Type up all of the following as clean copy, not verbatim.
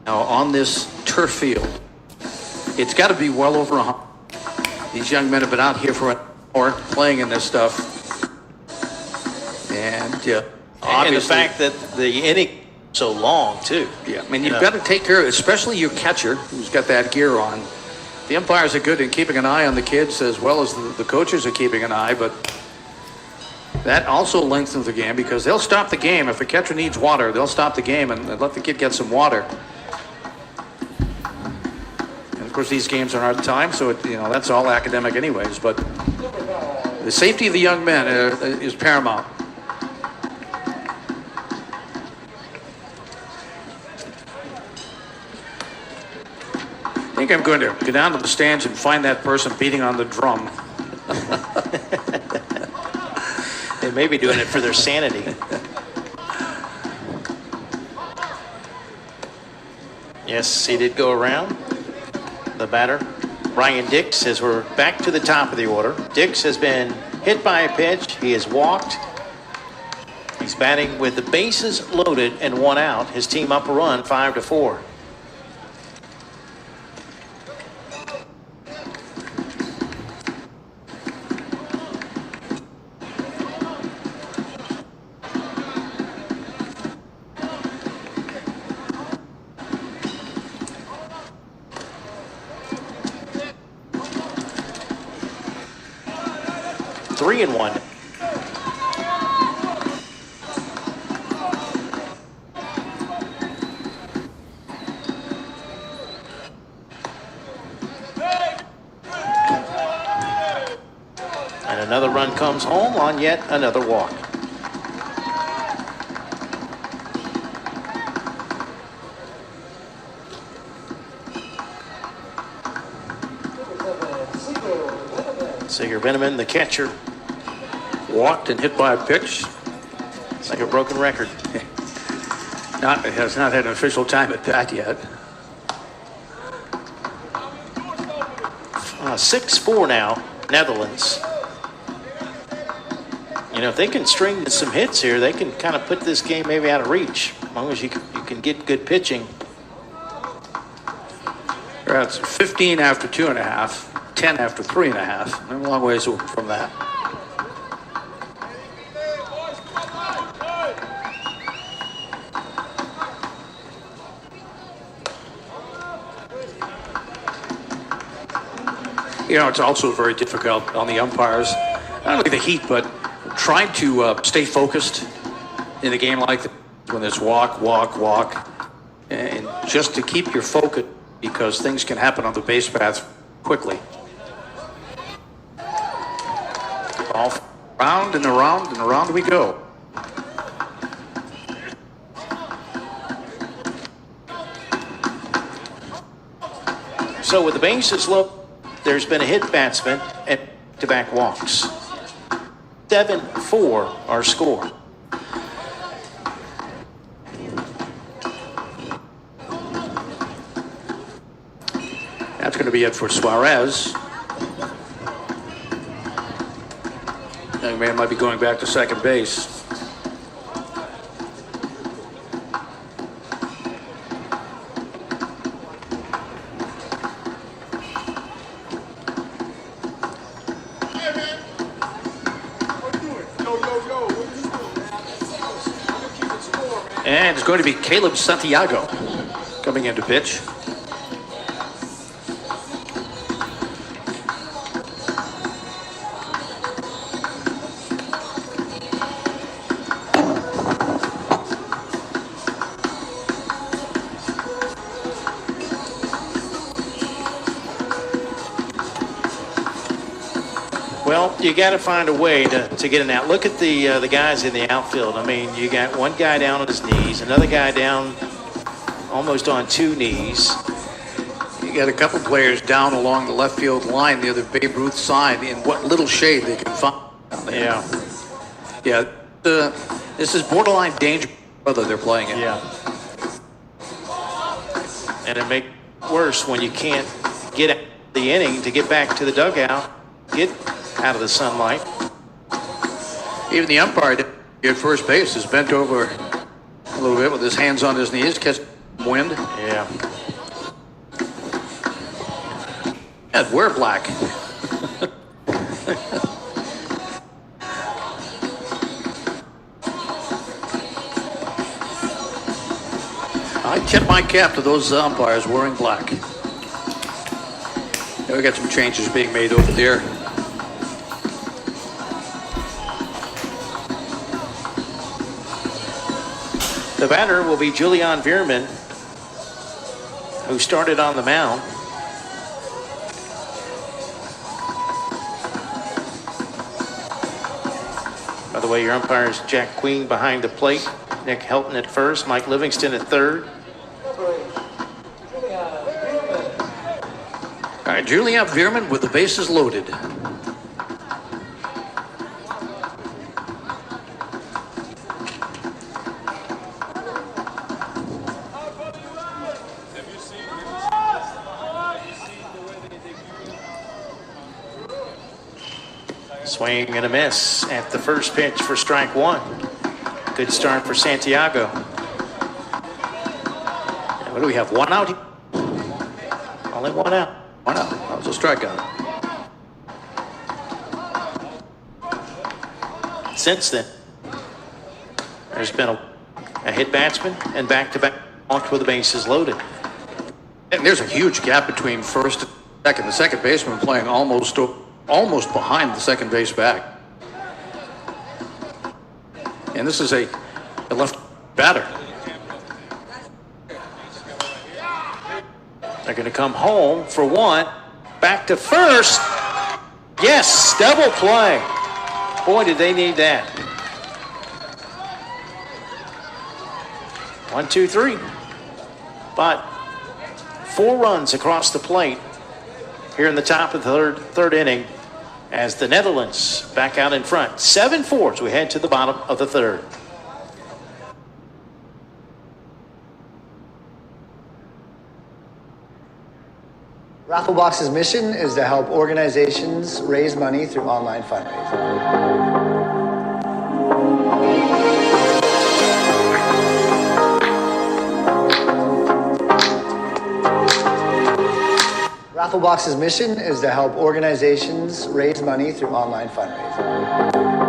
now on this turf field. It's got to be well over 100. These young men have been out here for an hour playing in this stuff. And obviously, the fact that the inning is so long, too. Yeah, I mean, you've got to take care of it, especially your catcher who's got that gear on. The umpires are good in keeping an eye on the kids as well as the coaches are keeping an eye, but that also lengthens the game because they'll stop the game. If a catcher needs water, they'll stop the game and let the kid get some water. Of course, these games are hard time, so that's all academic anyways. But the safety of the young men is paramount. I think I'm going to go down to the stands and find that person beating on the drum. They may be doing it for their sanity. Yes, he did go around. The batter, Ryan Dix, as we're back to the top of the order. Dix has been hit by a pitch. He has walked. He's batting with the bases loaded and one out. His team up a run, 5-4. Three and one. And another run comes home on yet another walk. Sigurd Veneman, the catcher, walked and hit by a pitch. It's like a broken record. It has not had an official time at bat yet. 6-4 now, Netherlands. If they can string some hits here, they can kind of put this game maybe out of reach, as long as you can get good pitching. That's 15 after 2.5, 10 after 3.5. I'm a long ways from that. It's also very difficult on the umpires, not only the heat, but trying to stay focused in a game like this when there's walk, and just to keep your focus because things can happen on the base paths quickly. All round and around and around we go. So with the bases low, there's been a hit batsman and back-to-back walks. 7-4 our score. That's going to be it for Suarez. Young man might be going back to second base. And it's going to be Caleb Santiago coming into pitch. Well, you got to find a way to get an out. Look at the guys in the outfield. I mean, you got one guy down on his knees, another guy down almost on two knees. You got a couple players down along the left field line near the Babe Ruth sign in what little shade they can find down there. Yeah. This is borderline danger weather they're playing in. Yeah. And it makes it worse when you can't get out the inning to get back to the dugout, get out of the sunlight. Even the umpire at first base is bent over a little bit with his hands on his knees, catch wind. Yeah. And we're black. I tip my cap to those umpires wearing black. Yeah, we got some changes being made over there. The batter will be Julian Veerman, who started on the mound. By the way, your umpire is Jack Queen behind the plate, Nick Helton at first, Mike Livingston at third. All right, Julian Veerman with the bases loaded. Swing and a miss at the first pitch for strike one. Good start for Santiago. What do we have? One out? Only one out. One out. That was a strikeout. Since then, there's been a hit batsman and back-to-back walks with the bases loaded. And there's a huge gap between first and second. The second baseman playing almost behind the second base back. And this is a left batter. They're going to come home for one. Back to first. Yes, double play. Boy, did they need that. 1, 2, 3. But 4 runs across the plate here in the top of the third inning as the Netherlands back out in front. 7-4 as we head to the bottom of the third. Rafflebox's mission is to help organizations raise money through online fundraising. Rafflebox's mission is to help organizations raise money through online fundraising.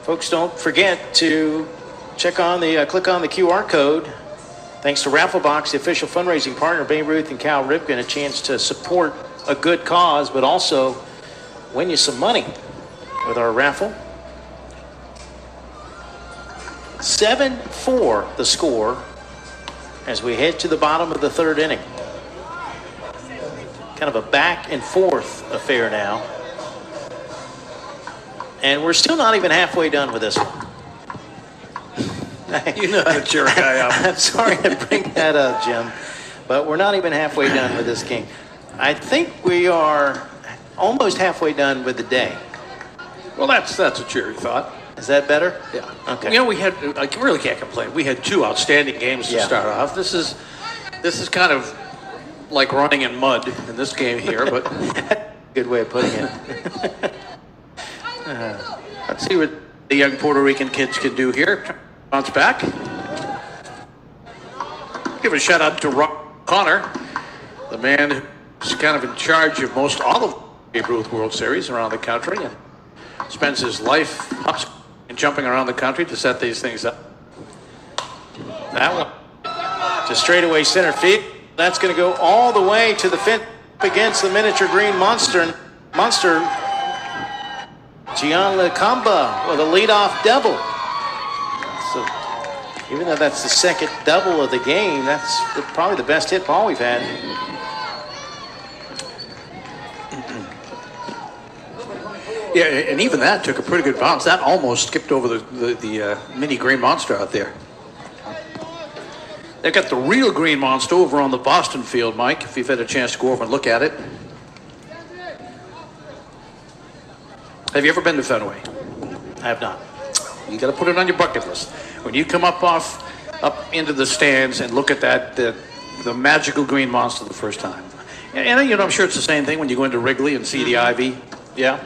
Folks, don't forget to click on the QR code. Thanks to Rafflebox, the official fundraising partner, Babe Ruth and Cal Ripken, a chance to support a good cause, but also win you some money with our raffle. 7-4 the score as we head to the bottom of the third inning. Kind of a back and forth affair now. And we're still not even halfway done with this one. You know how to cheer a guy up. I'm sorry to bring that up, Jim, but we're not even halfway done with this game. I think we are almost halfway done with the day. Well, that's a cheery thought. Is that better? Yeah. Okay. You know, I really can't complain. We had 2 outstanding games to start off. This is kind of like running in mud in this game here, but good way of putting it. let's see what the young Puerto Rican kids can do here. Bounce back. Give a shout out to Rob Connor, the man who's kind of in charge of most all of the Babe Ruth World Series around the country and spends his life and jumping around the country to set these things up. That one to straightaway center field. That's going to go all the way to the fence against the miniature green monster. Gian Lacamba with a leadoff double. So even though that's the second double of the game, that's probably the best hit ball we've had. Yeah, and even that took a pretty good bounce. That almost skipped over the mini green monster out there. They've got the real green monster over on the Boston field, Mike, if you've had a chance to go over and look at it. Have you ever been to Fenway? I have not. You got to put it on your bucket list. When you come up into the stands and look at that, the magical green monster the first time. And you know, I'm sure it's the same thing when you go into Wrigley and see the Ivy. Yeah.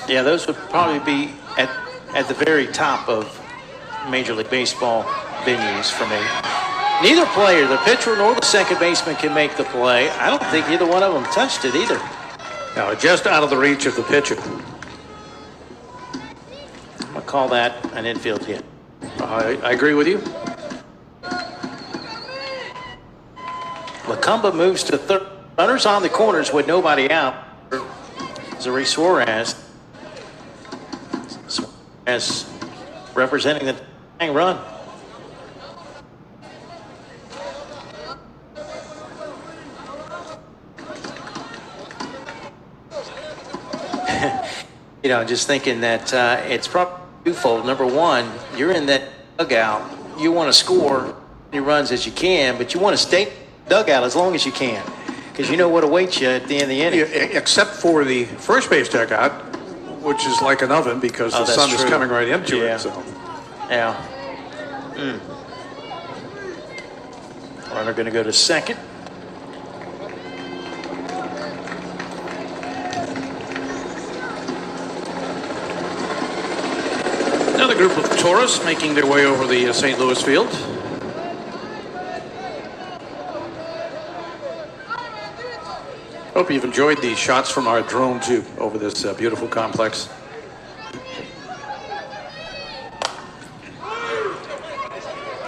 Yeah, those would probably be at the very top of Major League Baseball venues for me. Neither player, the pitcher nor the second baseman, can make the play. I don't think either one of them touched it either. No, just out of the reach of the pitcher. I'm going to call that an infield hit. I agree with you. Lacamba moves to third. Runners on the corners with nobody out. Zuri Suarez representing the tying run. You know, just thinking that it's probably twofold. Number one, you're in that dugout. You want to score as many runs as you can, but you want to stay dugout as long as you can, because you know what awaits you at the end of the inning. Yeah, except for the first base dugout, which is like an oven because the sun is coming right into it. So. Yeah. Runner going to go to second. Another group of tourists making their way over the St. Louis field. Hope you've enjoyed the shots from our drone too over this beautiful complex.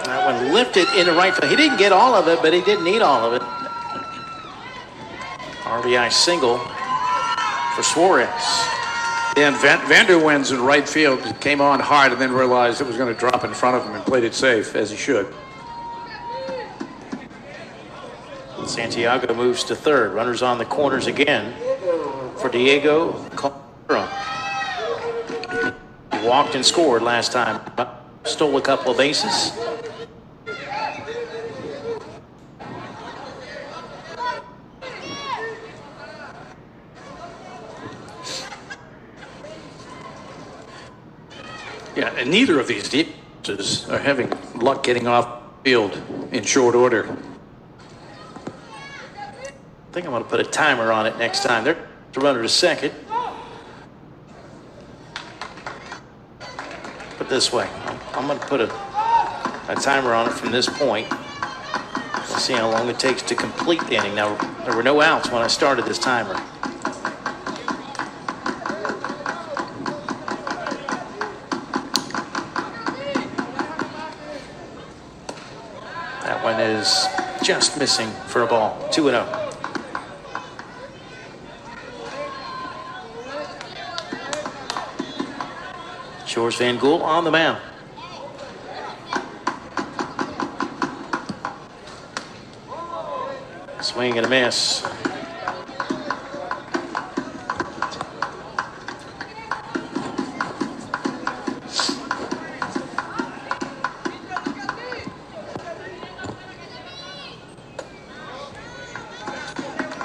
That one lifted into right field. He didn't get all of it, but he didn't need all of it. RBI single for Suarez. And Vander Wens in right field came on hard and then realized it was going to drop in front of him and played it safe, as he should. Santiago moves to third. Runners on the corners again for Diego Calderon. He walked and scored last time. Stole a couple of bases. Yeah, and neither of these defenses are having luck getting off field in short order. I think I'm going to put a timer on it next time. They're to runner to second. Put this way. I'm going to put a timer on it from this point. We'll see how long it takes to complete the inning. Now, there were no outs when I started this timer. That one is just missing for a ball. 2-0. Shores Van Gool on the mound. Swing and a miss.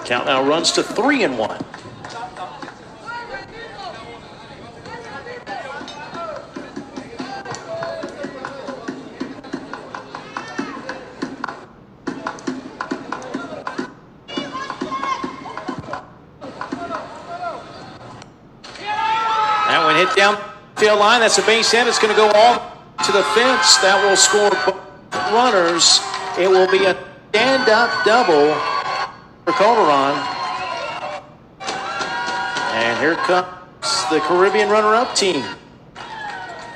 Count now runs to 3-1. Hit down field line. That's a base hit. It's going to go all to the fence. That will score both runners. It will be a stand-up double for Calderon. And here comes the Caribbean runner-up team.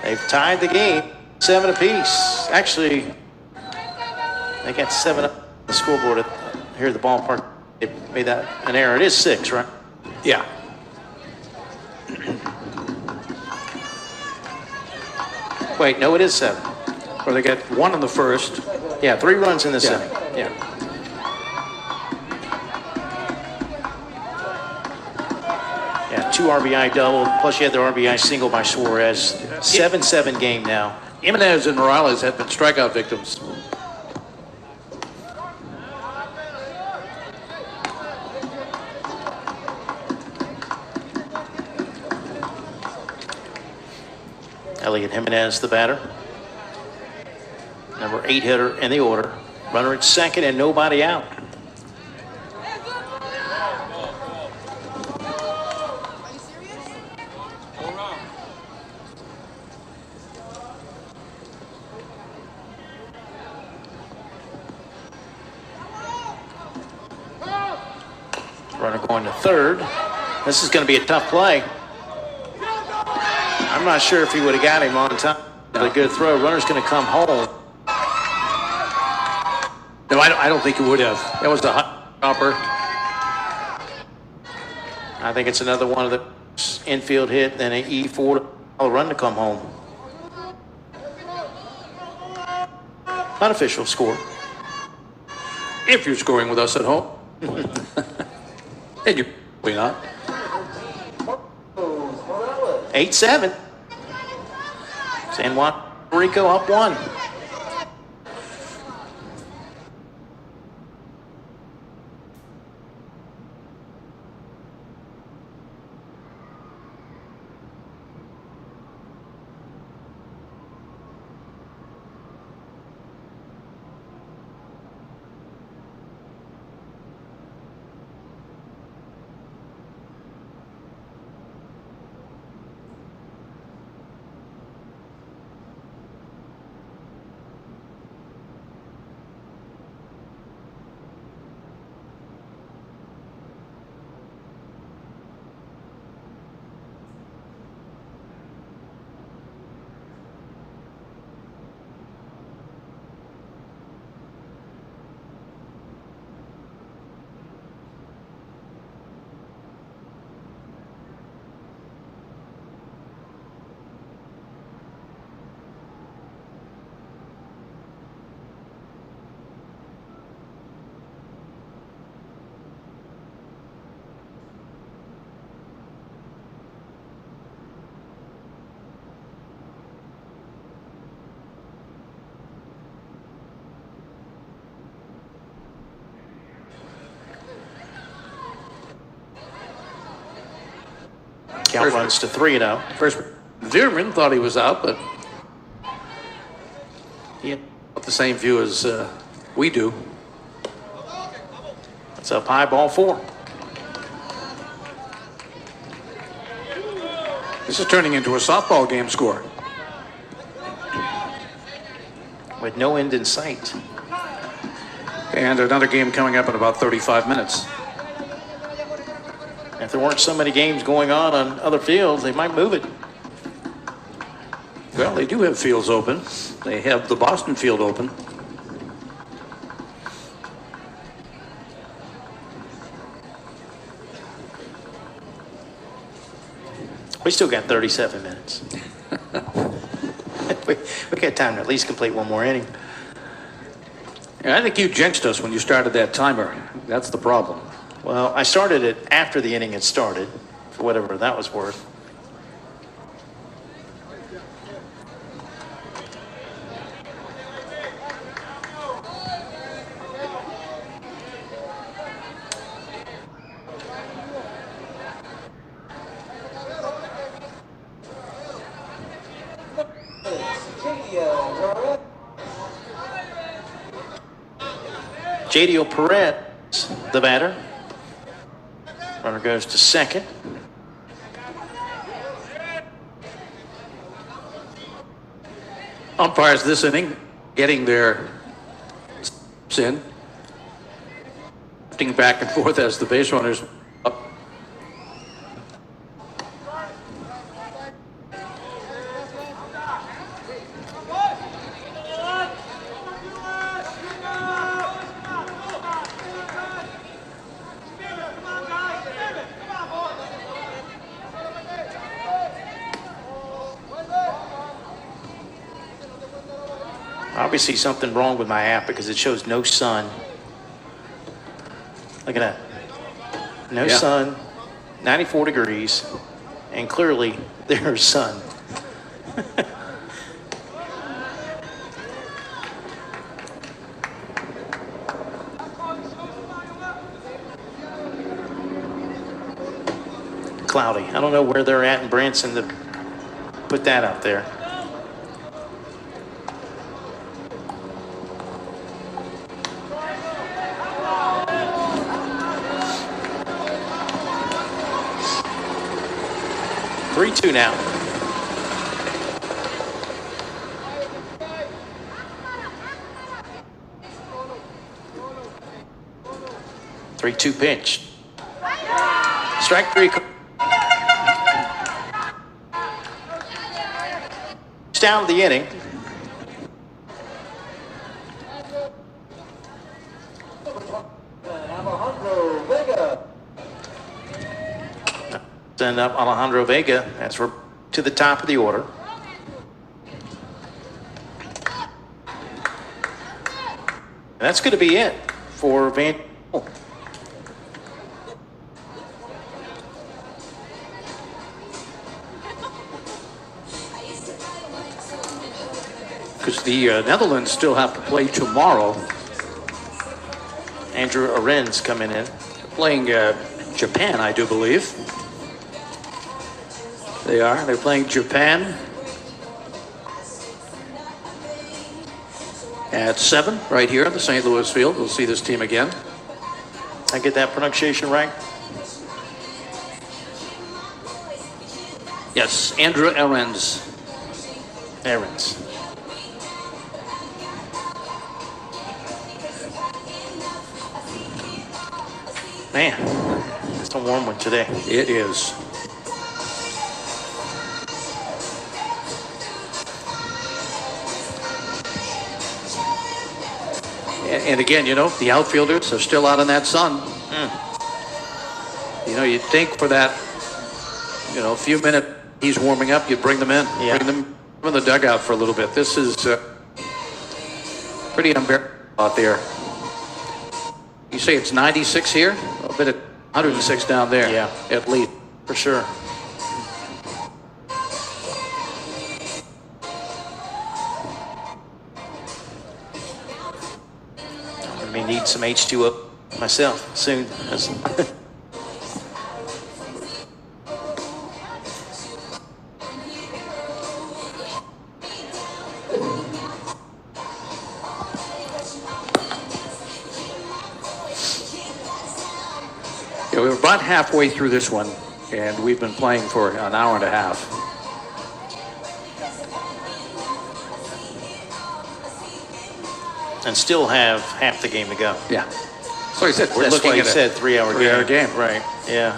They've tied the game 7 apiece. Actually, they got 7 up on the scoreboard here at the ballpark. They made that an error. It is 6, right? Yeah. Wait, no, it is 7. Or they got 1 in the first. Yeah, 3 runs in the Yeah. 7th. Yeah. Yeah, 2 RBI double, plus you had the RBI single by Suarez. 7-7 game now. Jimenez and Morales have been strikeout victims. Elliot Jimenez, the batter. Number 8 hitter in the order. Runner at second and nobody out. Runner going to third. This is going to be a tough play. I'm not sure if he would have got him on time. A good throw. Runner's going to come home. No, I don't think he would have. That was a hot hopper. I think it's another one of the infield hit, then an E4 run to come home. Unofficial score. If you're scoring with us at home. And you're probably not. 8-7. San Juan Rico up 1. Count runs to 3-0. First, Veerman thought he was out, but he had the same view as we do. It's up high, ball 4. This is turning into a softball game score. With no end in sight. And another game coming up in about 35 minutes. If there weren't so many games going on other fields, they might move it. Well, they do have fields open. They have the Boston field open. We still got 37 minutes. we got time to at least complete one more inning. Yeah, I think you jinxed us when you started that timer. That's the problem. Well, I started it after the inning had started, for whatever that was worth. Jadiel Perez, the batter. Runner goes to second. Umpires this inning getting their in, shifting back and forth as the base runners up. Obviously something wrong with my app because it shows no sun. Look at that. No Yeah. sun, 94 degrees, and clearly there's sun. Cloudy. I don't know where they're at in Branson to put that out there. Three-two now. Three-two pitch. Strike three. Down the inning. Send up Alejandro Vega as we're to the top of the order. And that's going to be it for Van. Because the Netherlands still have to play tomorrow. Andrew Arend's coming in. Playing Japan, I do believe. They are. They're playing Japan at 7 right here at the St. Louis field. We'll see this team again. I get that pronunciation right? Yes, Andrew Arends. Arends. Man, it's a warm one today. It is. And again, you know, the outfielders are still out in that sun. You know, you'd think for that, you know, few minutes he's warming up, you'd bring them in. Yeah. Bring them in the dugout for a little bit. This is pretty unbearable out there. You say it's 96 here? I'll bet it's 106 down there. Yeah. At least. For sure. I may need some H2O myself soon. Yeah, we're about halfway through this one, and we've been playing for an hour and a half. And still have half the game to go. Yeah. So I said, we're That's looking why you at said 3 hour game. 3 hour game. Right. Yeah.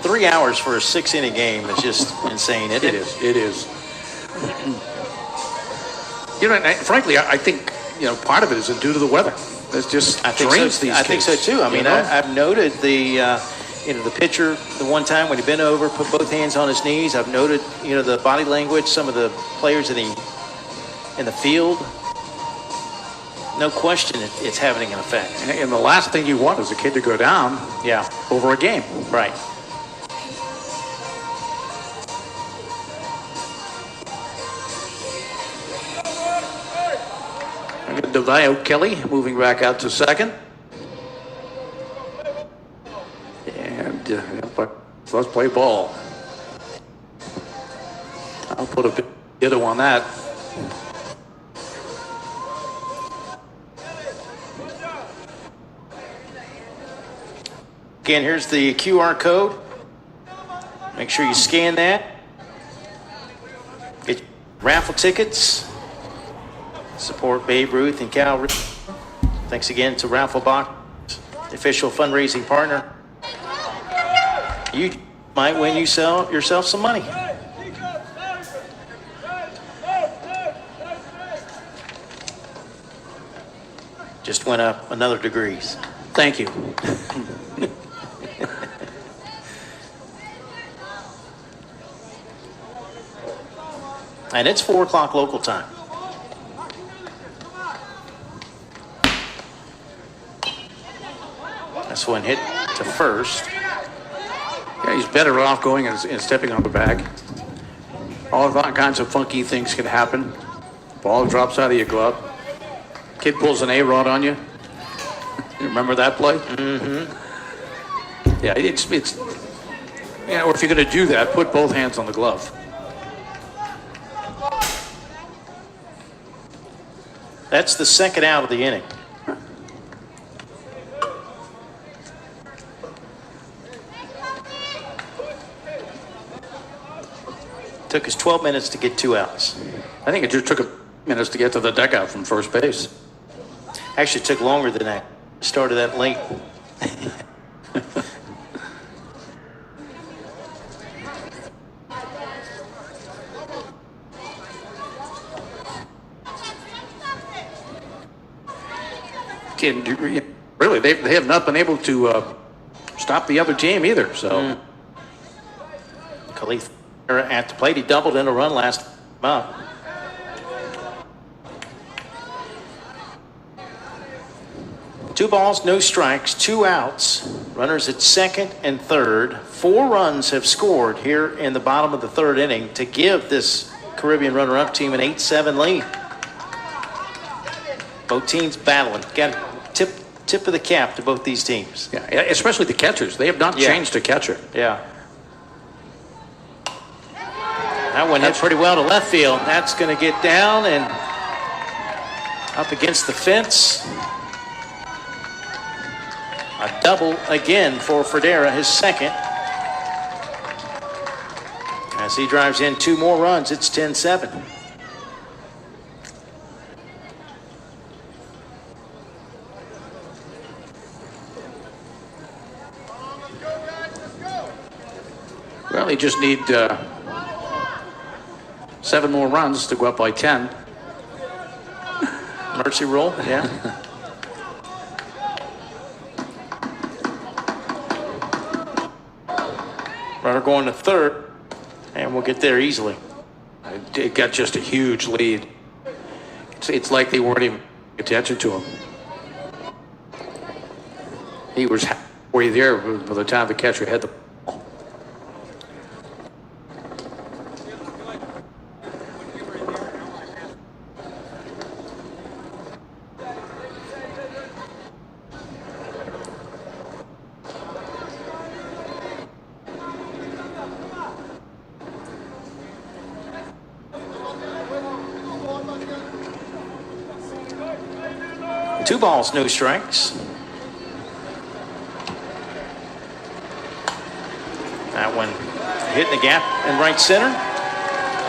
3 hours for a 6-inning game is just insane. It is. It is. You know, and frankly, I think, you know, part of it is due to the weather. It's just drains these I think so kids, too. I you mean, know? I've noted the, you know, the pitcher, the one time when he bent over, put both hands on his knees. I've noted, you know, the body language, some of the players in the field. No question, it's having an effect. And the last thing you want is a kid to go down Yeah. over a game. Right. DeVio Kelly moving back out to second. And let's play ball. I'll put a bit ditto on that. Again, here's the QR code. Make sure you scan that. Get raffle tickets. Support Babe Ruth and Cal. Thanks again to Rafflebox, the official fundraising partner. You might win yourself some money. Just went up another degrees. Thank you. And it's 4 o'clock local time. This one hit to first. Yeah, he's better off going and stepping on the bag. All kinds of funky things can happen. Ball drops out of your glove. Kid pulls an A-rod on you. You remember that play? Mm-hmm. Yeah, it's yeah, or if you're going to do that, put both hands on the glove. That's the second out of the inning. Took us 12 minutes to get 2 outs. I think it just took minutes to get to the dugout from first base. Actually, it took longer than that. Started that late. Really, they have not been able to stop the other team either. So, Khalif at the plate. He doubled in a run last month. Two balls, no strikes, 2 outs. Runners at second and third. 4 runs have scored here in the bottom of the 3rd inning to give this Caribbean runner-up team an 8-7 lead. Both teams battling. Got a tip of the cap to both these teams. yeah, especially the catchers. They have not changed a catcher. Yeah. That one hit pretty well to left field. That's going to get down and up against the fence. A double again for Fredera, his second. As he drives in 2 more runs, it's 10-7. Well, they just need 7 more runs to go up by 10. Mercy roll, yeah. Runner going to third, and we'll get there easily. It got just a huge lead. It's like they weren't even paying attention to him. He was halfway there by the time the catcher had the ball. Two balls, no strikes. That one hitting the gap in right center.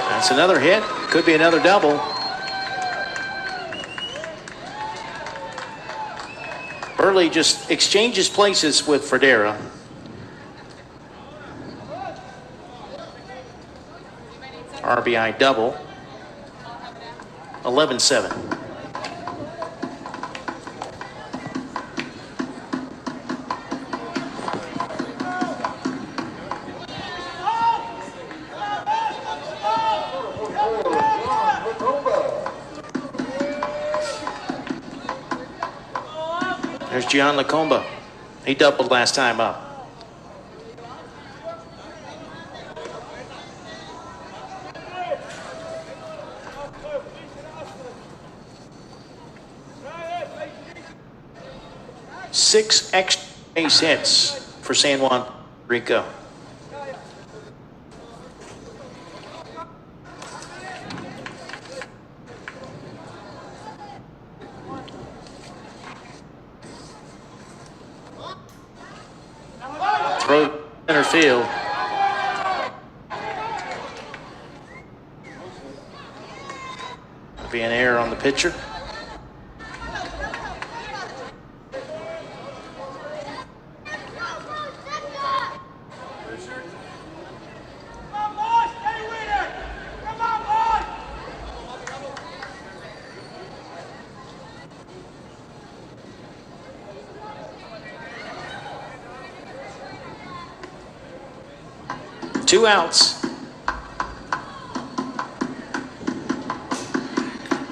That's another hit. Could be another double. Burley just exchanges places with Fredera. RBI double. 11-7. There's Gian Lacomba. He doubled last time up. Six extra base hits for San Juan Rico. Throw center field. Be an error on the pitcher. Two outs.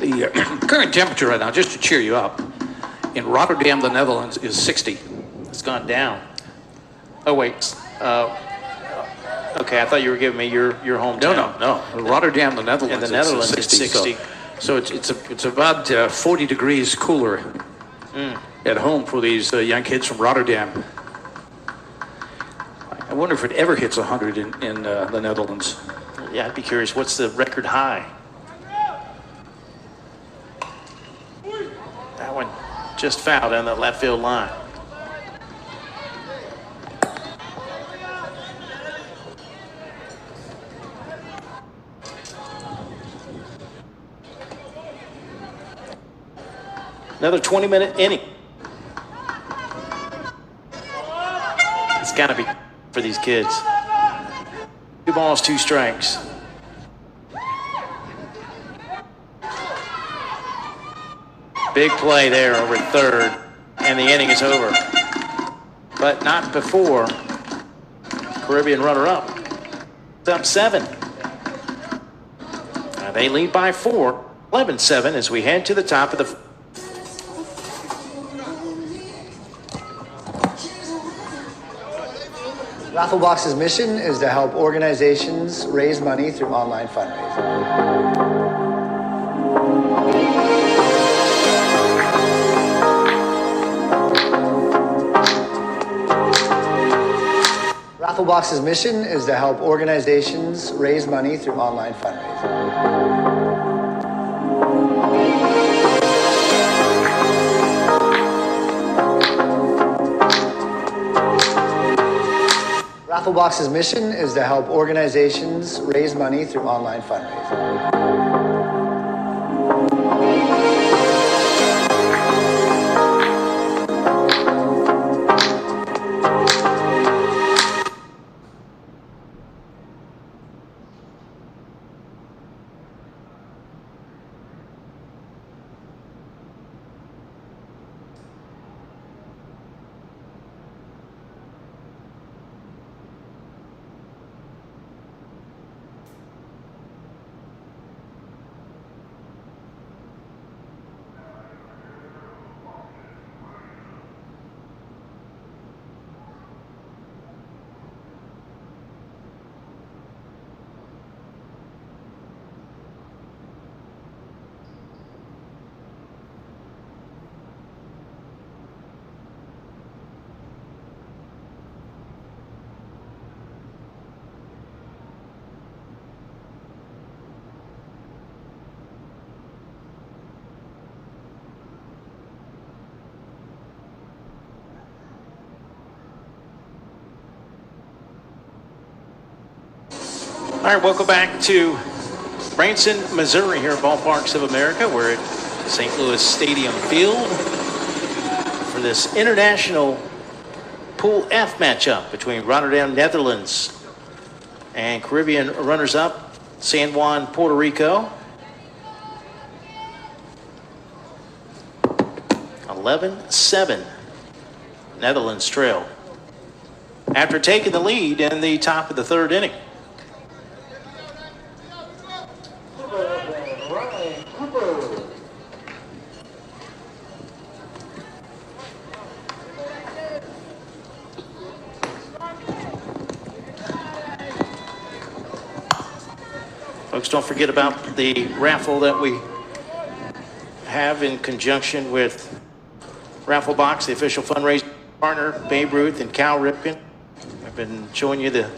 The current temperature right now, just to cheer you up, in Rotterdam, the Netherlands, is 60. It's gone down. Oh, wait. Okay, I thought you were giving me your hometown. No. Rotterdam, the Netherlands, In the Netherlands, is 60. it's 60. So it's about 40 degrees cooler at home for these young kids from Rotterdam. I wonder if it ever hits 100 in the Netherlands. Yeah, I'd be curious. What's the record high? That one just fouled on the left field line. Another 20-minute inning. It's got to be for these kids. 2 balls, 2 strikes. Big play there over at third, and the inning is over. But not before Caribbean runner-up. It's up 7. They lead by 4, 11-7 as we head to the top of the. Rafflebox's mission is to help organizations raise money through online fundraising. Rafflebox's mission is to help organizations raise money through online fundraising. Rafflebox's mission is to help organizations raise money through online fundraising. All right, welcome back to Branson, Missouri, here at Ballparks of America. We're at St. Louis Stadium Field for this international Pool F matchup between Rotterdam, Netherlands, and Caribbean runners-up San Juan, Puerto Rico. 11-7, Netherlands trail after taking the lead in the top of the third inning. Folks, don't forget about the raffle that we have in conjunction with Rafflebox, the official fundraising partner, Babe Ruth and Cal Ripken. I've been showing you the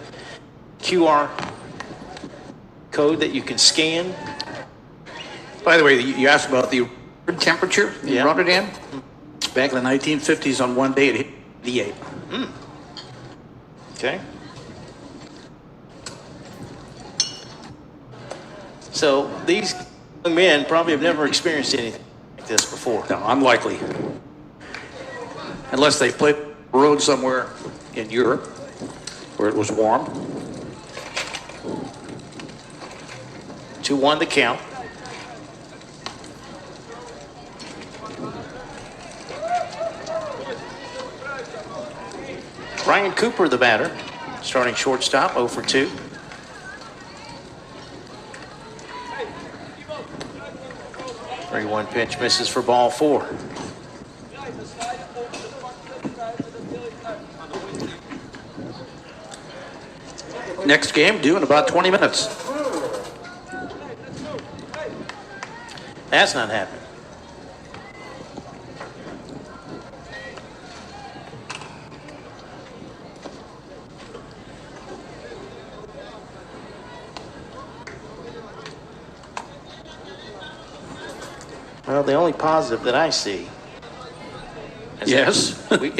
QR code that you can scan. By the way, you asked about the temperature in Yeah. Rotterdam. Back in the 1950s, on one day, it hit 88. Okay. So these young men probably have never experienced anything like this before. No, unlikely. Unless they played road somewhere in Europe where it was warm. 2-1 the count. Ryan Cooper, the batter, starting shortstop, 0 for 2. 3-1 pitch misses for ball 4. Next game due in about 20 minutes. That's not happening. Well, the only positive that I see is Yes. that we,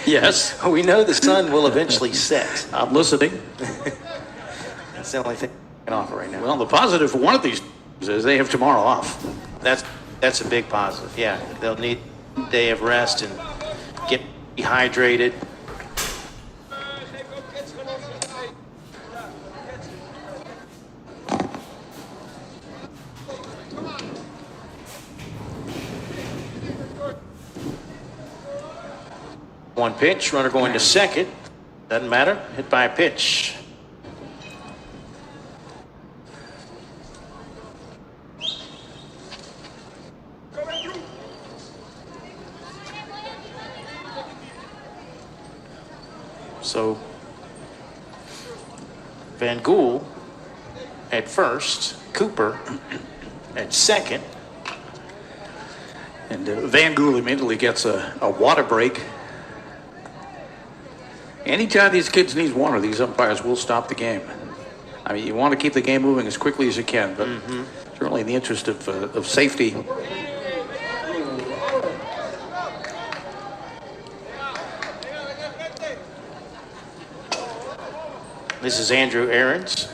Yes. we know the sun will eventually set. I'm listening. That's the only thing I can offer right now. Well, the positive for one of these is they have tomorrow off. That's a big positive. Yeah, they'll need a day of rest and get dehydrated. One pitch, runner going to second. Doesn't matter. Hit by a pitch. So Van Gool at first, Cooper at second. And Van Gool immediately gets a water break. Anytime these kids need water, these umpires will stop the game. I mean, you want to keep the game moving as quickly as you can, but certainly in the interest of safety. This is Andrew Aarons.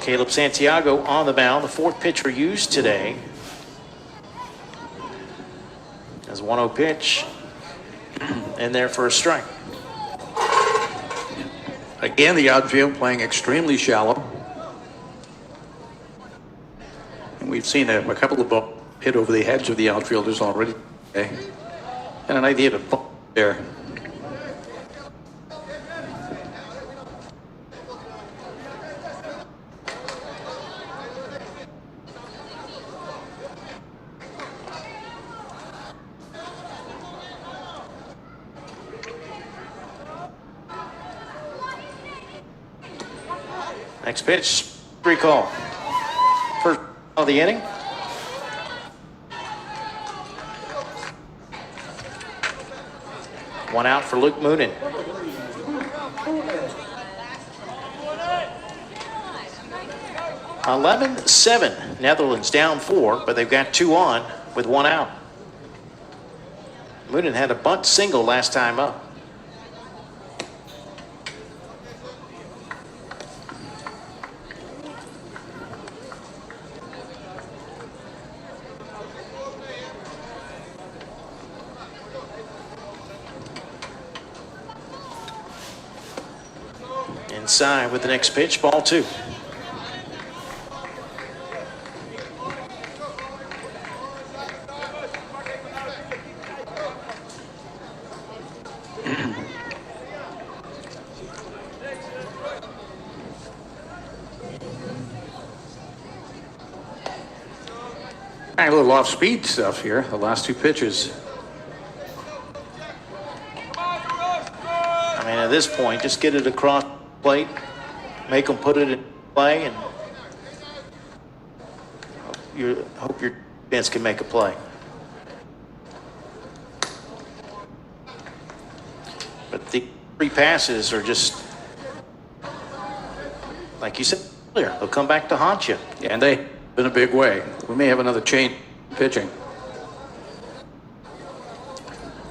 Caleb Santiago on the mound, the fourth pitcher used today. As 1-0 pitch, in there for a strike. Again, the outfield playing extremely shallow. And we've seen a couple of balls hit over the heads of the outfielders already today. And an idea to put there. Next pitch, free call. First of the inning. One out for Luke Moonen. (11-7). Netherlands down 4, but they've got 2 on with 1 out. Moonen had a bunt single last time up. Inside with the next pitch, ball 2. A little off-speed stuff here, the last 2 pitches. I mean, at this point, just get it across the plate, make them put it in play, and hope your defense can make a play. But the 3 passes are just, like you said earlier, they'll come back to haunt you. Yeah, and they in a big way. We may have another change pitching.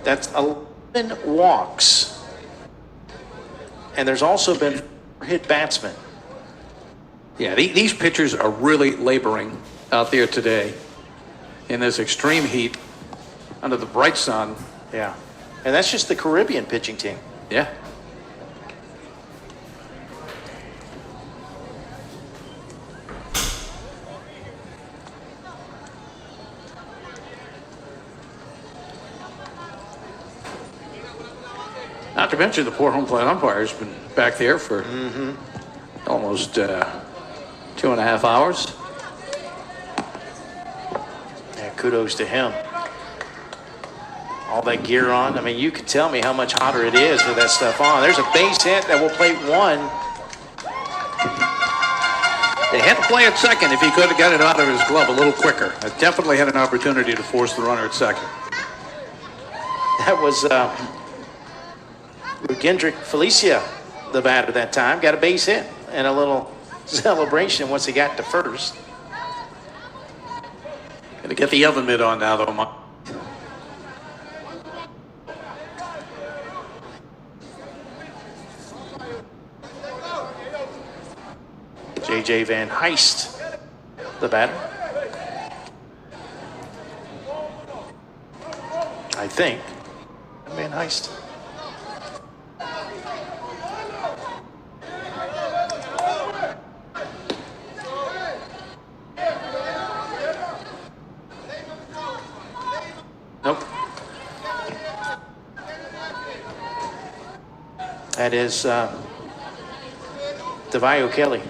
That's 11 walks. And there's also been hit batsmen. Yeah, these pitchers are really laboring out there today in this extreme heat under the bright sun. Yeah. And that's just the Caribbean pitching team. Yeah. Not to mention the poor home plate umpire's been back there for almost 2.5 hours. Yeah, kudos to him. All that gear on. I mean, you can tell me how much hotter it is with that stuff on. There's a base hit that will plate 1. They had to play at second if he could have got it out of his glove a little quicker. I definitely had an opportunity to force the runner at second. That was Gendrick Felicia, the batter that time. Got a base hit and a little celebration once he got to first. Going to get the oven mitt on now, though, Mike. J.J. Van Heist, the batter. I think. Van Heist. Nope. That is DeVio Kelly.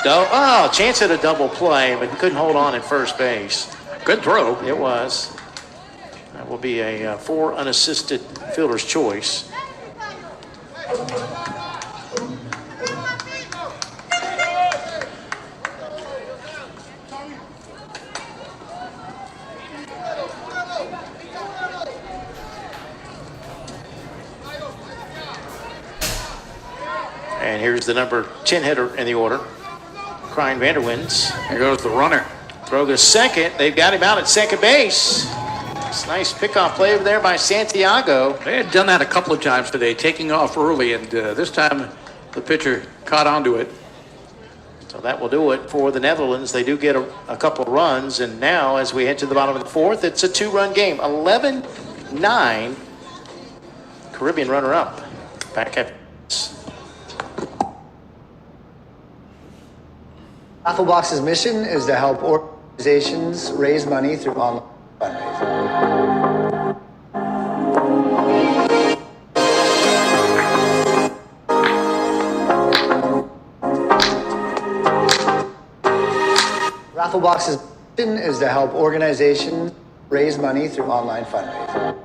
Oh, chance at a double play, but he couldn't hold on at first base. Good throw. It was. That will be a 4 unassisted fielder's choice. And here's the number 10 hitter in the order. Krijn Vanderwins. There goes the runner. Throw to second. They've got him out at second base. It's a nice pickoff play over there by Santiago. They had done that a couple of times today, taking off early, and this time the pitcher caught onto it. So that will do it for the Netherlands. They do get a couple of runs, and now as we head to the bottom of the 4th, it's a 2-run game. 11-9. Caribbean runner-up. Back at Rafflebox's mission is to help organizations raise money through online fundraising. Rafflebox's mission is to help organizations raise money through online fundraising.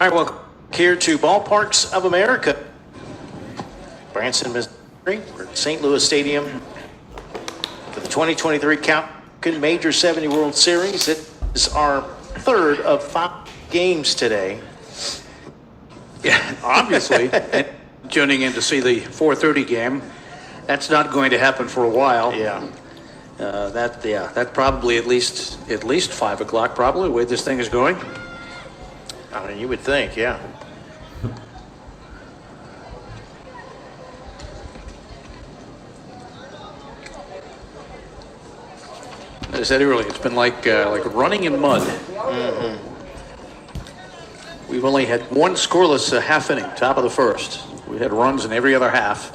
All right, welcome here to Ballparks of America. Branson, Missouri. We're at St. Louis Stadium for the 2023 Calkin Major 70 World Series. It is our 3rd of 5 games today. Yeah, obviously, and tuning in to see the 4:30 game. That's not going to happen for a while. Yeah. That probably at least 5 o'clock, probably, the way this thing is going. I mean, you would think, yeah. As I said earlier, it's been like running in mud. We've only had one scoreless half inning, top of the first. We had runs in every other half.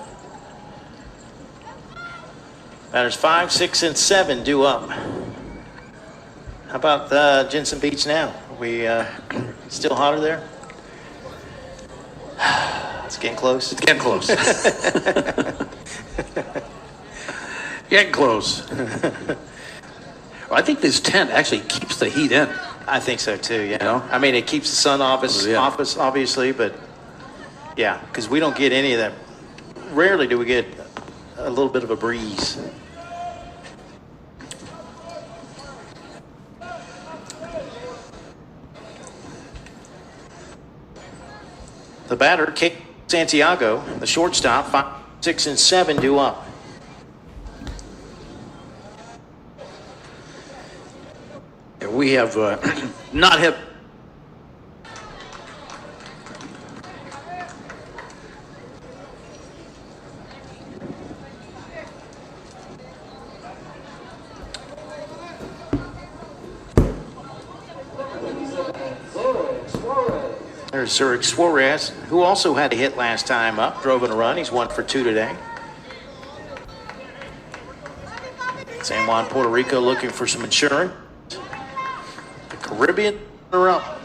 Batters 5, 6, and 7 due up. How about Jensen Beach now? Are we still hotter there? It's getting close. It's getting close. Getting close. Well, I think this tent actually keeps the heat in. I think so too, yeah. You know? I mean, it keeps the sun off us, Yeah. obviously, but yeah, because we don't get any of that. Rarely do we get a little bit of a breeze. The batter, Kate Santiago, the shortstop, 5, 6, and 7 due up. We have not had. There's Zurich Suarez, who also had a hit last time up, drove in a run. He's 1 for 2 today. San Juan, Puerto Rico looking for some insurance. The Caribbean are up.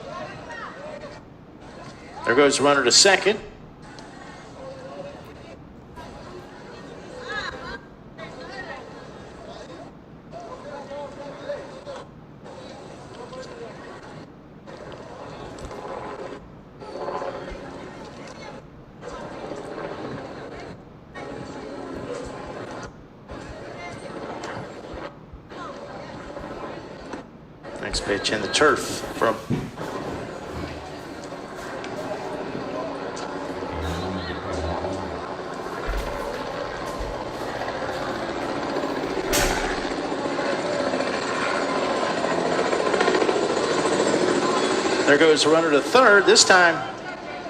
There goes the runner to second. Next pitch in the turf from there goes the runner to third. This time,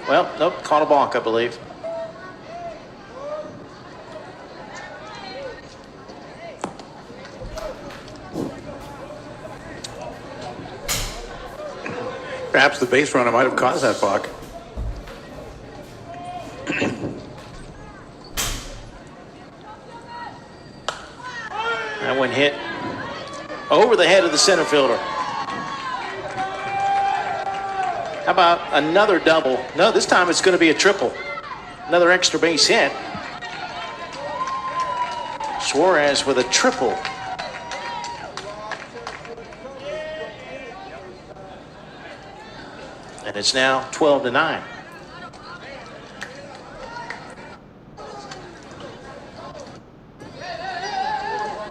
well, nope, caught a balk, I believe. Perhaps the base runner might have caused that balk. That one hit over the head of the center fielder. How about another double? No, this time it's going to be a triple. Another extra base hit. Suarez with a triple. And it's now 12-9.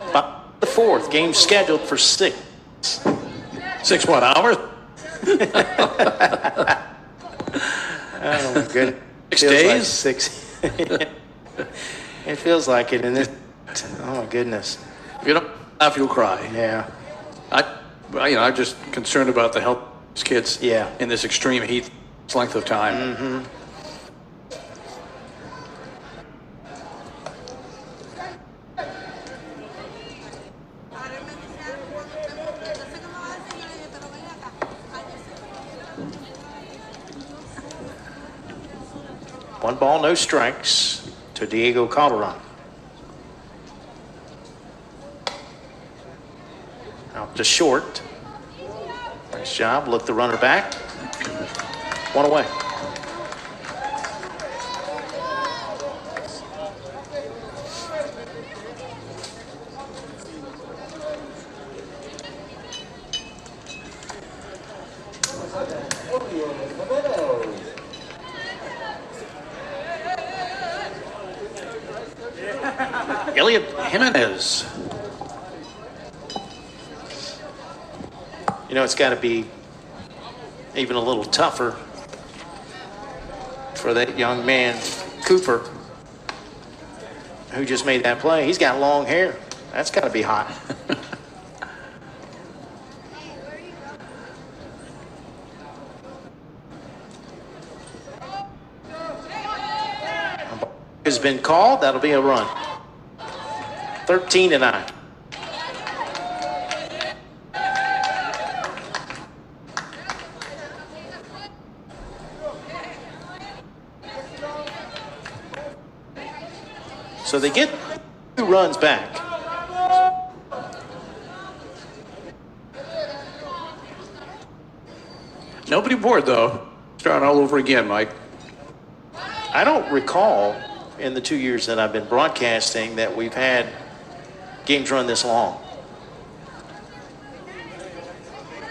About the fourth, game scheduled for 6. 6 what, hours? Oh my goodness. 6 Feels like days? 6. It feels like it in this. Oh my goodness. If you don't laugh, you'll cry. Yeah. I'm just concerned about the health of these kids. Yeah. In this extreme heat, this length of time. Mm-hmm. One ball, no strikes to Diego Calderon. Out to short. Nice job. Look the runner back. One away. Elliot Jimenez. You know, it's got to be even a little tougher for that young man, Cooper, who just made that play. He's got long hair. That's got to be hot. Has been called. That'll be a run. 13-9. So they get 2 runs back. Nobody bored, though. Starting all over again, Mike. I don't recall in the 2 years that I've been broadcasting that we've had games run this long.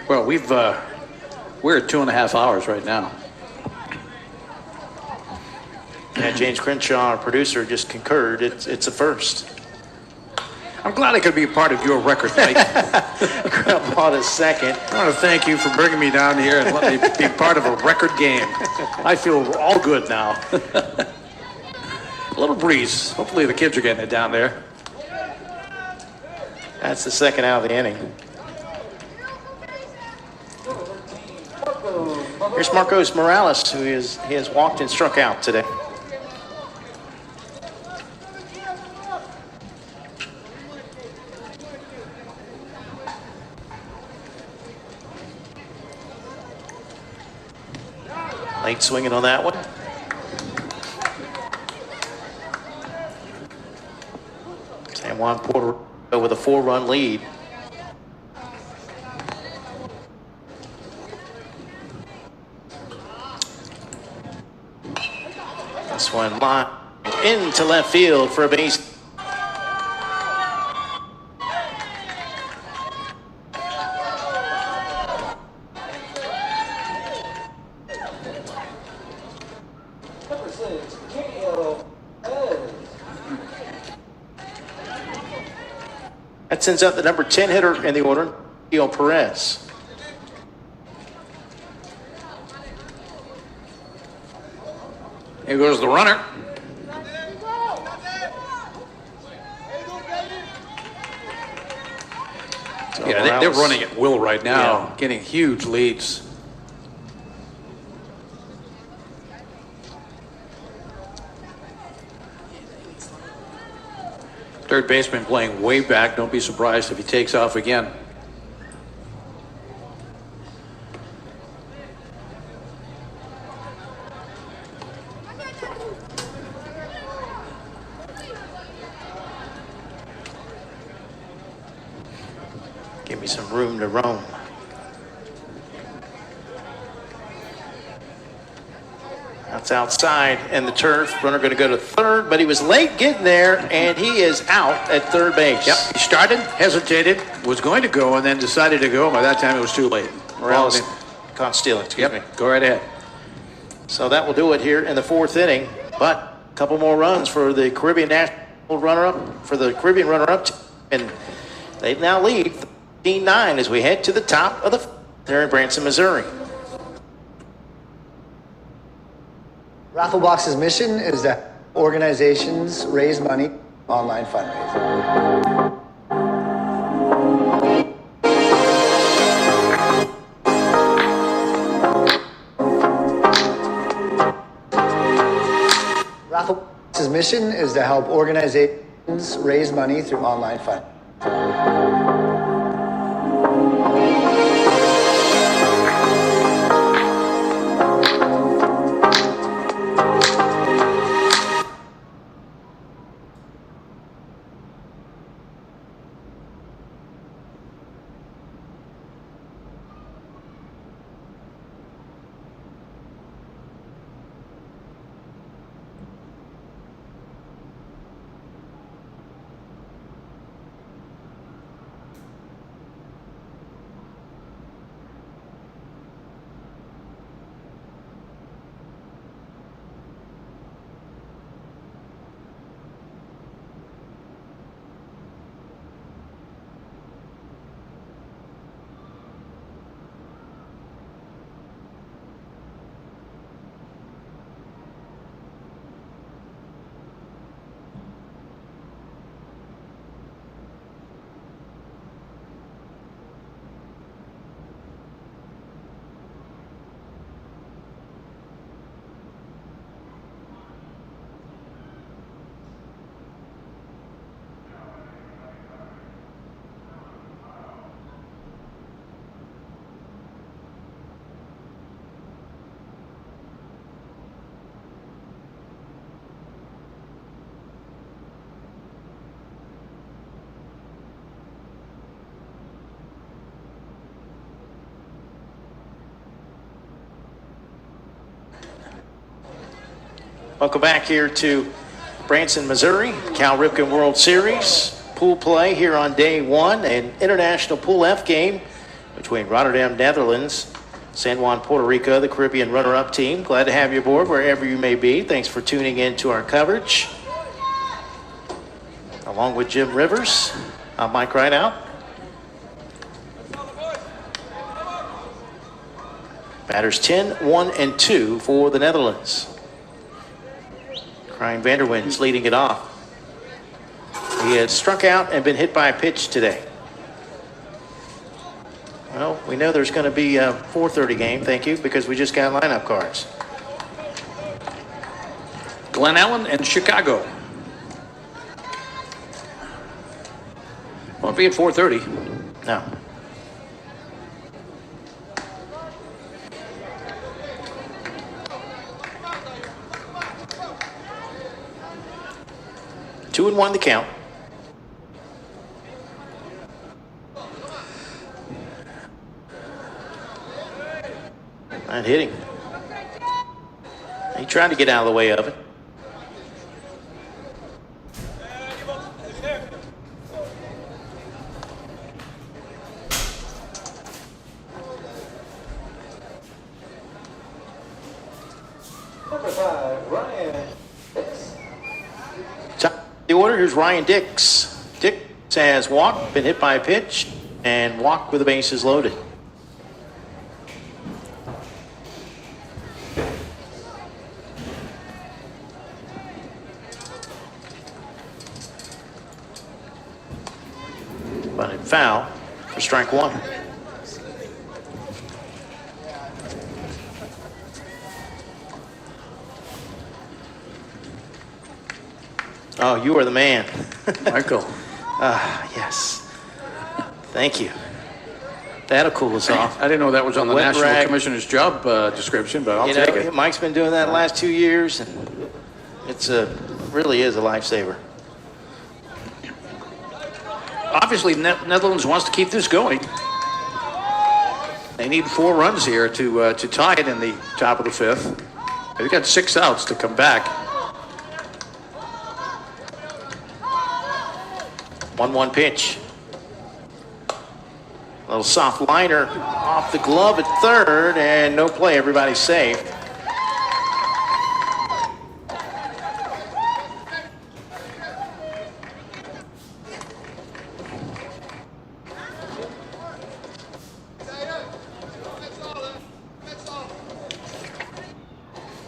Well, we're at 2.5 hours right now. Yeah, James Crenshaw, our producer, just concurred. It's a first. I'm glad I could be a part of your record, Mike. Bought a second. I want to thank you for bringing me down here and letting me be part of a record game. I feel all good now. A little breeze. Hopefully the kids are getting it down there. That's the second out of the inning. Here's Marcos Morales, who he has walked and struck out today. Late swinging on that one. San Juan Puerto Rico with a 4-run lead. This one line into left field for a base. That sends out the number 10 hitter in the order, Gio Perez. Here goes the runner. So Yeah, they're running at will right now, Yeah. getting huge leads. Third baseman playing way back. Don't be surprised if he takes off again. Give me some room to roam. That's outside and the turf. Runner going to go to third, but he was late getting there, and he is out at third base. Yep, he started, hesitated, was going to go, and then decided to go. By that time, it was too late. Morales caught stealing, excuse me. Go right ahead. So that will do it here in the 4th inning, but a couple more runs for the Caribbean National runner-up, for the Caribbean runner-up, and they now lead 15-9 as we head to the top of the there in Branson, Missouri. Rafflebox's mission is to help organizations raise money for online fundraising. Rafflebox's mission is to help organizations raise money through online fundraising. Welcome back here to Branson, Missouri, Cal Ripken World Series. Pool play here on day one, an international Pool F game between Rotterdam, Netherlands, San Juan, Puerto Rico, the Caribbean runner-up team. Glad to have you aboard wherever you may be. Thanks for tuning in to our coverage. Along with Jim Rivers, I'm Mike Rideout. Batters 10, 1, and 2 for the Netherlands. Ryan Vanderwin's leading it off. He has struck out and been hit by a pitch today. Well, we know there's going to be a 4:30 game, thank you, because we just got lineup cards. Glen Allen and Chicago. Won't be at 4:30. No. Two and one the count. Not hitting. He tried to get out of the way of it. Number 5, Ryan. Top of the order, here's Ryan Dix. Dix has walked, been hit by a pitch, and walked with the bases loaded. Bunted foul for strike one. Oh, you are the man. Michael. Yes. Thank you. That'll cool us off. I didn't know that was on the Wet National rag. Commissioner's job description, but I'll You take know, it. Mike's been doing that the last 2 years, and it's really is a lifesaver. Obviously, Netherlands wants to keep this going. They need 4 runs here to tie it in the top of the 5th. They've got 6 outs to come back. 1-1 pitch. A little soft liner off the glove at third, and no play. Everybody's safe.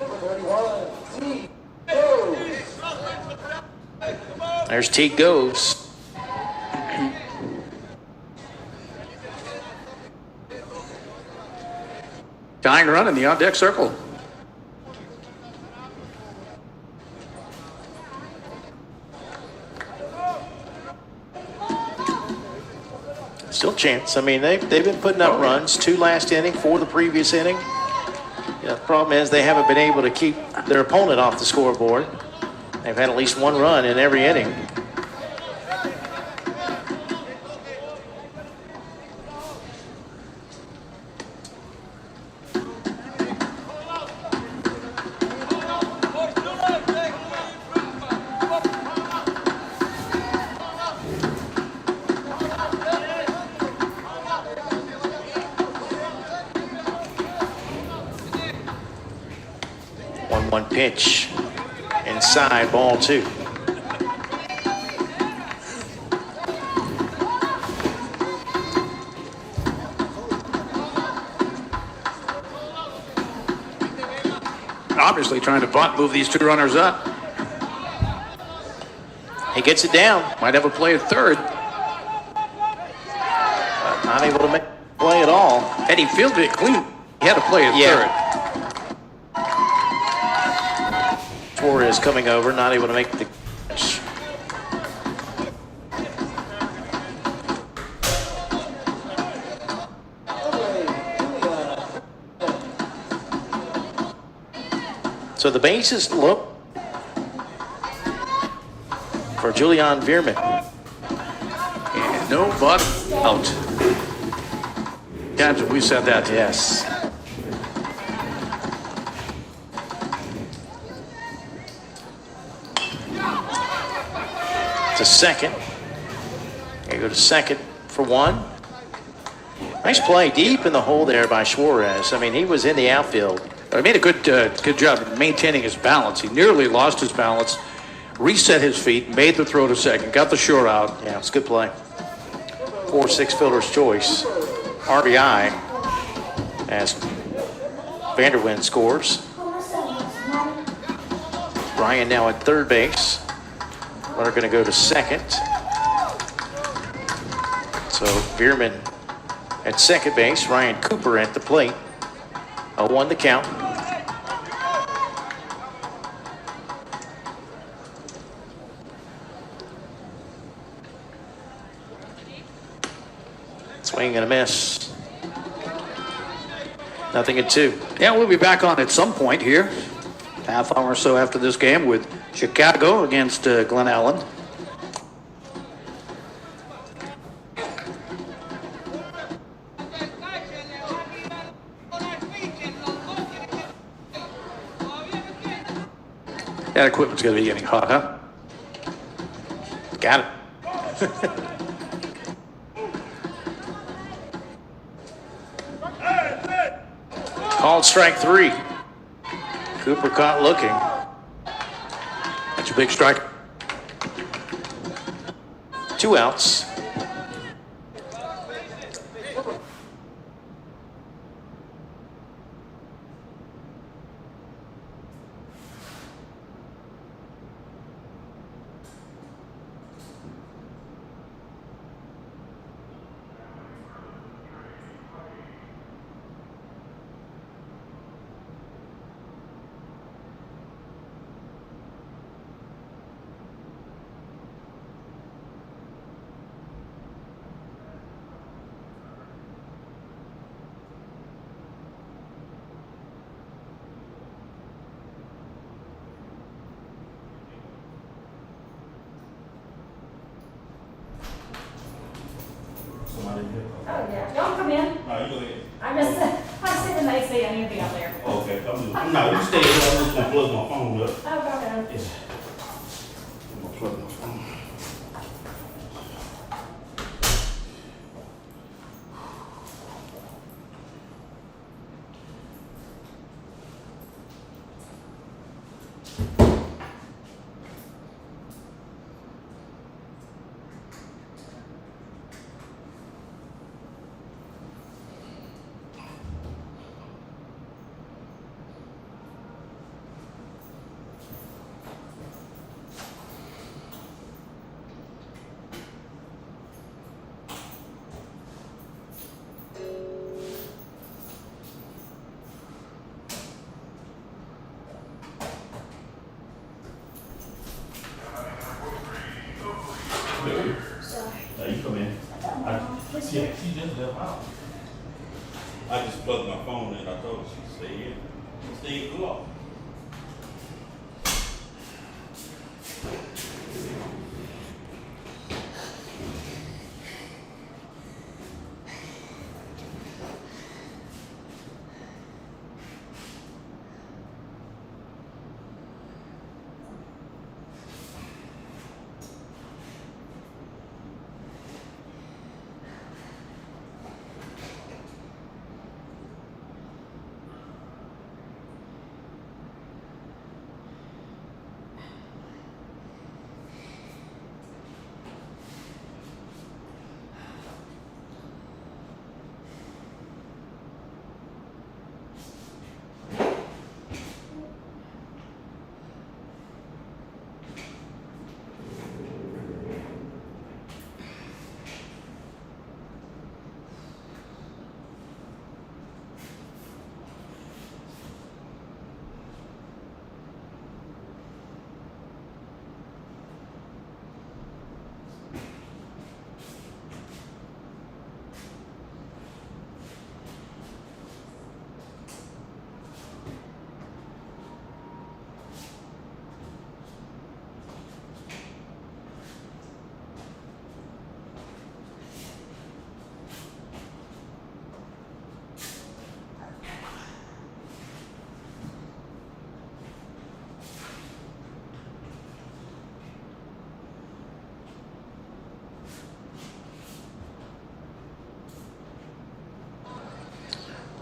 Number 31, T. Crws. There's T goes. Tying run in the on-deck circle. Still a chance. I mean, they've been putting up runs. 2 last inning, 4 the previous inning. The problem is they haven't been able to keep their opponent off the scoreboard. They've had at least 1 run in every inning. One pitch inside, ball 2. Obviously trying to bunt, move these 2 runners up. He gets it down, Might have a play at third. but not able to make a play at all. Had he fielded it clean, he had a play at Yeah. third. Torres coming over, not able to make the catch. So the bases look for Julian Veerman. And no butt out. Times we said that. Yes. to second. They go to second for one. Nice play deep in the hole there by Suarez. I mean, he was in the outfield. He made a good job of maintaining his balance. He nearly lost his balance, reset his feet, made the throw to second, got the shore out. Yeah, it's a good play. 4-6 fielder's choice. RBI as Vanderwind scores. Ryan now at third base. Runner going to go to second. So Veerman at second base. Ryan Cooper at the plate. 0-1 to count. Swing and a miss. 0-2. Yeah, we'll be back on at some point here. Half hour or so after this game with Chicago against Glen Allen. That equipment's going to be getting hot, huh? Got it. Called strike 3. Cooper caught looking. That's a big strike. 2 outs. Oh, yeah. Y'all come in. No, you go ahead. I'm sitting nice day. I need to be out there. Okay, no, you stay here. I'm just gonna plug my phone up. Oh, go ahead. Yeah. I'm gonna plug my phone. Now you come in. Yeah, she just left out. I just plugged my phone in. I told her she stay in. Stay cool off.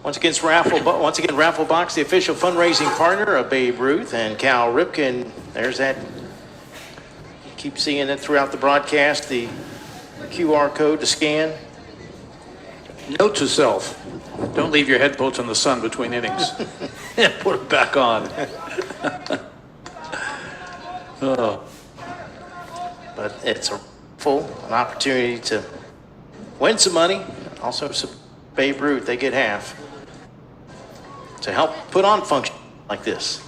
Once again, Raffle Box, the official fundraising partner of Babe Ruth and Cal Ripken. There's that. Keep seeing it throughout the broadcast, the QR code to scan. Note to self, don't leave your headphones in the sun between innings. Put it back on. Oh. But it's an opportunity to win some money. Also, some Babe Ruth, they get half to help put on function like this.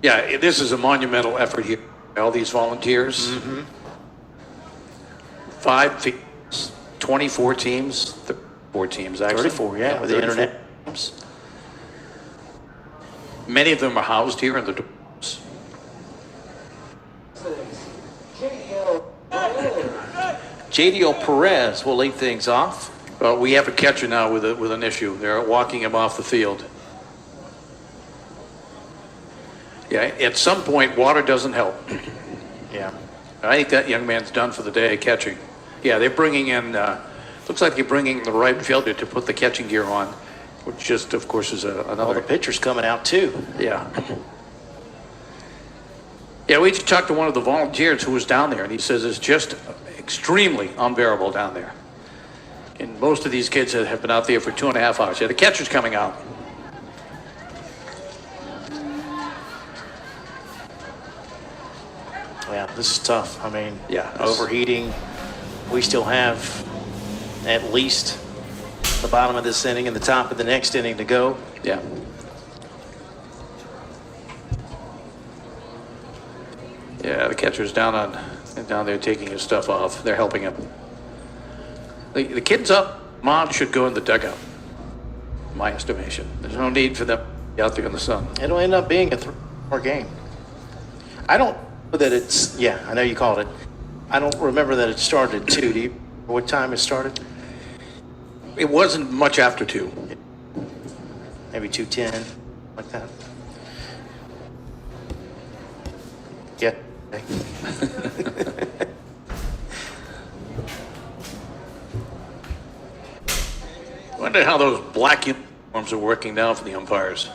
Yeah, this is a monumental effort here. All these volunteers. 5 teams, 24 teams, 34 teams actually. 34, yeah, with the 34 internet. teams. Many of them are housed here in the dorms. JDO Perez will lead things off. Well, we have a catcher now with an issue. They're walking him off the field. Yeah, at some point, water doesn't help. Yeah. I think that young man's done for the day catching. Yeah, they're bringing in, looks like they're bringing the right fielder to put the catching gear on, which just, of course, is All the another. pitchers coming out too. Yeah. Yeah, we just talked to one of the volunteers who was down there, and he says it's just extremely unbearable down there. And most of these kids have been out there for 2.5 hours. Yeah, the catcher's coming out. Yeah, this is tough. I mean, Yeah, overheating. We still have at least the bottom of this inning and the top of the next inning to go. Yeah. Yeah, the catcher's down there taking his stuff off. They're helping him. The kids up, mom should go in the dugout. My estimation. There's no need for them to be out there in the sun. It'll end up being a 3-hour game. I don't know that it's, yeah, I know you called it. I don't remember that it started at 2. Do you remember what time it started? It wasn't much after 2. Maybe 2:10, like that. Yeah. Wonder how those black uniforms are working now for the umpires.